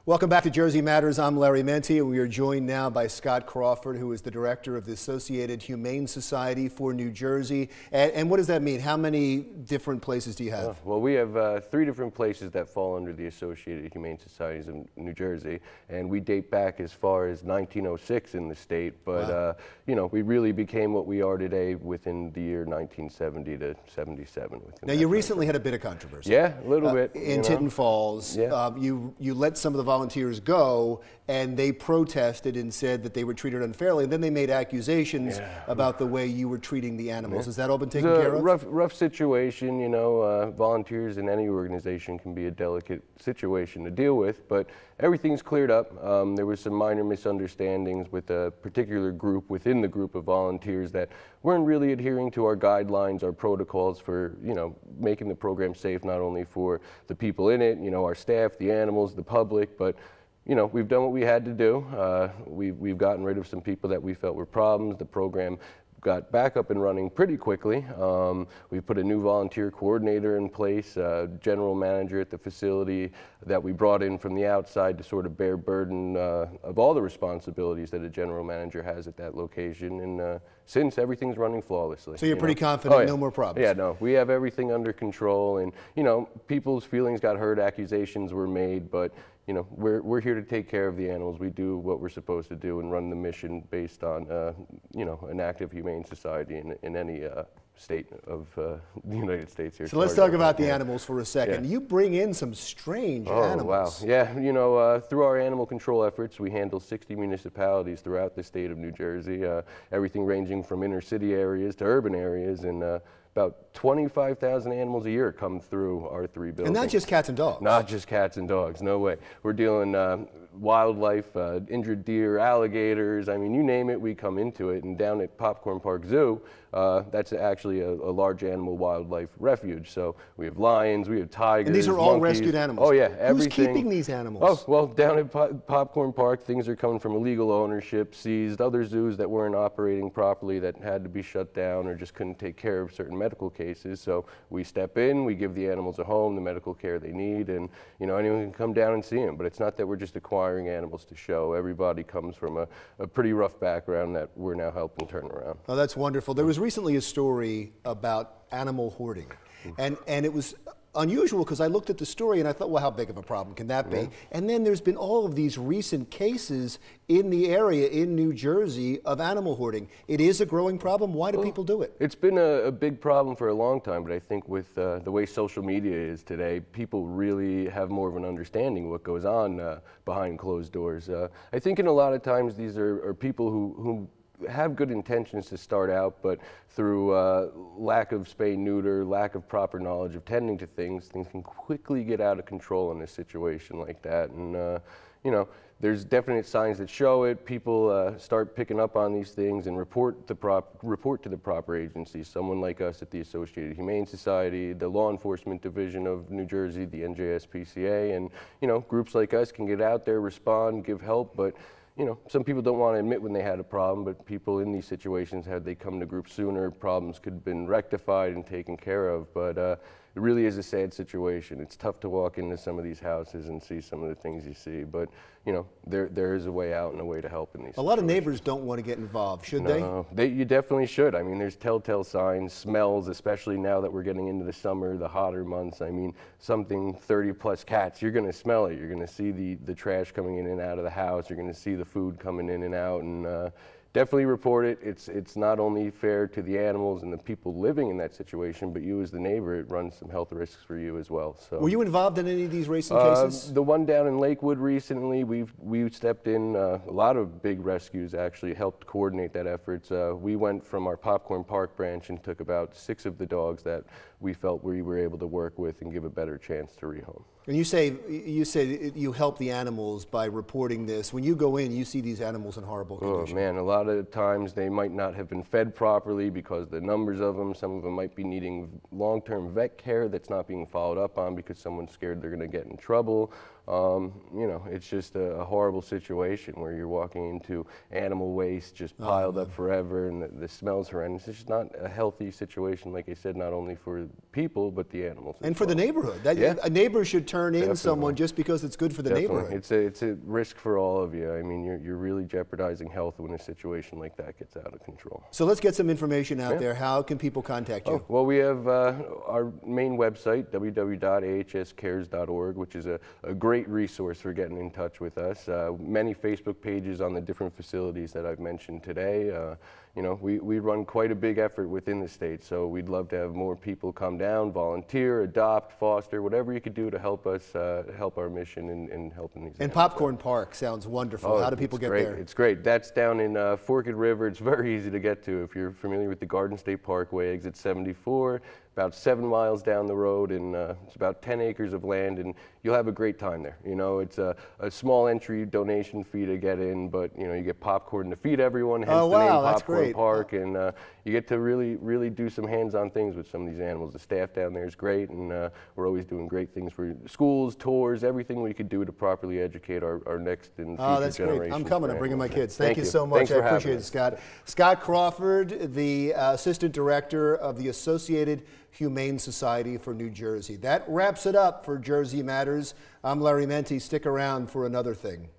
Welcome back to Jersey Matters. I'm Larry Menti, and we are joined now by Scott Crawford, who is the director of the Associated Humane Society for New Jersey. And what does that mean? How many different places do you have? Well, we have 3 different places that fall under the Associated Humane Societies of New Jersey, and we date back as far as 1906 in the state. But wow. you know, we really became what we are today within the year 1970 to 77. Now, you recently had a bit of controversy. Yeah, a little bit. In Tinton Falls, yeah. You let some of the volunteers go, and they protested and said that they were treated unfairly, and then they made accusations about the way you were treating the animals. Has that all been taken care of? Rough situation, you know. Volunteers in any organization can be a delicate situation to deal with, but everything's cleared up. There was some minor misunderstandings with a particular group within the group of volunteers that weren't really adhering to our guidelines, our protocols for, you know, making the program safe not only for the people in it, you know, our staff, the animals, the public, but you know, we've done what we had to do. We've gotten rid of some people that we felt were problems. The program got back up and running pretty quickly. We put a new volunteer coordinator in place, general manager at the facility that we brought in from the outside to sort of bear burden of all the responsibilities that a general manager has at that location. And since everything's running flawlessly. So you're pretty confident, no more problems? Yeah, no, we have everything under control. And you know, people's feelings got hurt, accusations were made, but you know, we're here to take care of the animals. We do what we're supposed to do and run the mission based on, you know, an active humane society in any state of the United States here. So let's talk about the animals for a second. Yeah. You bring in some strange animals. Wow. Yeah, you know, through our animal control efforts, we handle 60 municipalities throughout the state of New Jersey, everything ranging from inner city areas to urban areas, and about 25,000 animals a year come through our 3 buildings. And not just cats and dogs. Not just cats and dogs, no way. We're dealing wildlife, injured deer, alligators, I mean, you name it, we come into it. And down at Popcorn Park Zoo, that's actually a large animal wildlife refuge. So we have lions, we have tigers, and these are all monkeys. rescued animals? Oh yeah, everything. Who's keeping these animals? Oh, well, down at Popcorn Park, things are coming from illegal ownership, seized, other zoos that weren't operating properly that had to be shut down or just couldn't take care of certain medical cases. So we step in, we give the animals a home, the medical care they need, and you know, anyone can come down and see them. But it's not that we're just acquiring animals to show. Everybody comes from a pretty rough background that we're now helping turn around. Oh, that's wonderful. There was recently a story about animal hoarding, and it was unusual because I looked at the story and I thought, well, how big of a problem can that be? And then there's been all of these recent cases in the area in New Jersey of animal hoarding. It is a growing problem. Why do people do it? It's been a big problem for a long time, but I think with the way social media is today, people really have more of an understanding of what goes on behind closed doors. I think in a lot of times these are people who have good intentions to start out, but through lack of spay-neuter, lack of proper knowledge of tending to things can quickly get out of control in a situation like that. And you know, there's definite signs that show it. People start picking up on these things and report to the proper agencies. Someone like us at the Associated Humane Society, the Law Enforcement Division of New Jersey, the NJSPCA, and you know, groups like us can get out there, respond, give help, but you know, some people don't want to admit when they had a problem, but people in these situations, had they come to group sooner, problems could have been rectified and taken care of. But it really is a sad situation. It's tough to walk into some of these houses and see some of the things you see, but you know, there is a way out and a way to help in these situations. A lot of neighbors don't want to get involved, should they? No, you definitely should. I mean, there's telltale signs, smells, especially now that we're getting into the summer, the hotter months. I mean, something 30+ cats, you're going to smell it. You're going to see the trash coming in and out of the house. You're going to see the food coming in and out, and definitely report it. It's not only fair to the animals and the people living in that situation, but you as the neighbor, it runs some health risks for you as well. So, were you involved in any of these recent cases? The one down in Lakewood recently, we stepped in. A lot of big rescues actually helped coordinate that efforts. We went from our Popcorn Park branch and took about 6 of the dogs that we felt we were able to work with and give a better chance to rehome. And you say you help the animals by reporting this. When you go in, you see these animals in horrible condition. Oh man, a lot of times they might not have been fed properly because the numbers of them, some of them might be needing long-term vet care that's not being followed up on because someone's scared they're going to get in trouble. You know, it's just a horrible situation where you're walking into animal waste just piled up forever, and the smell's horrendous. It's just not a healthy situation, like I said, not only for people, but the animals. And for the neighborhood. A neighbor should turn in someone just because it's good for the neighborhood. It's a risk for all of you. I mean, you're really jeopardizing health when a situation like that gets out of control. So let's get some information out there. How can people contact you? Well, we have our main website, www.ahscares.org, which is a great resource for getting in touch with us. Many Facebook pages on the different facilities that I've mentioned today. You know, we run quite a big effort within the state, so we'd love to have more people come down, volunteer, adopt, foster, whatever you could do to help us help our mission in helping these. And Popcorn Park sounds wonderful. How do people get there? It's great. That's down in Forked River. It's very easy to get to if you're familiar with the Garden State Parkway, exit 74. About 7 miles down the road, and it's about 10 acres of land, and you'll have a great time there. You know, it's a small entry donation fee to get in, but you know, you get popcorn to feed everyone, hence the name Popcorn Park, and you get to really do some hands-on things with some of these animals. The staff down there is great, and we're always doing great things for schools, tours, everything we could do to properly educate our next and future that's generations. great. I'm coming. I'm bringing my kids. Thank you so much. I appreciate it, Scott. Scott Crawford, the Assistant Director of the Associated Humane Society for New Jersey. That wraps it up for Jersey Matters. I'm Larry Menti. Stick around for another thing.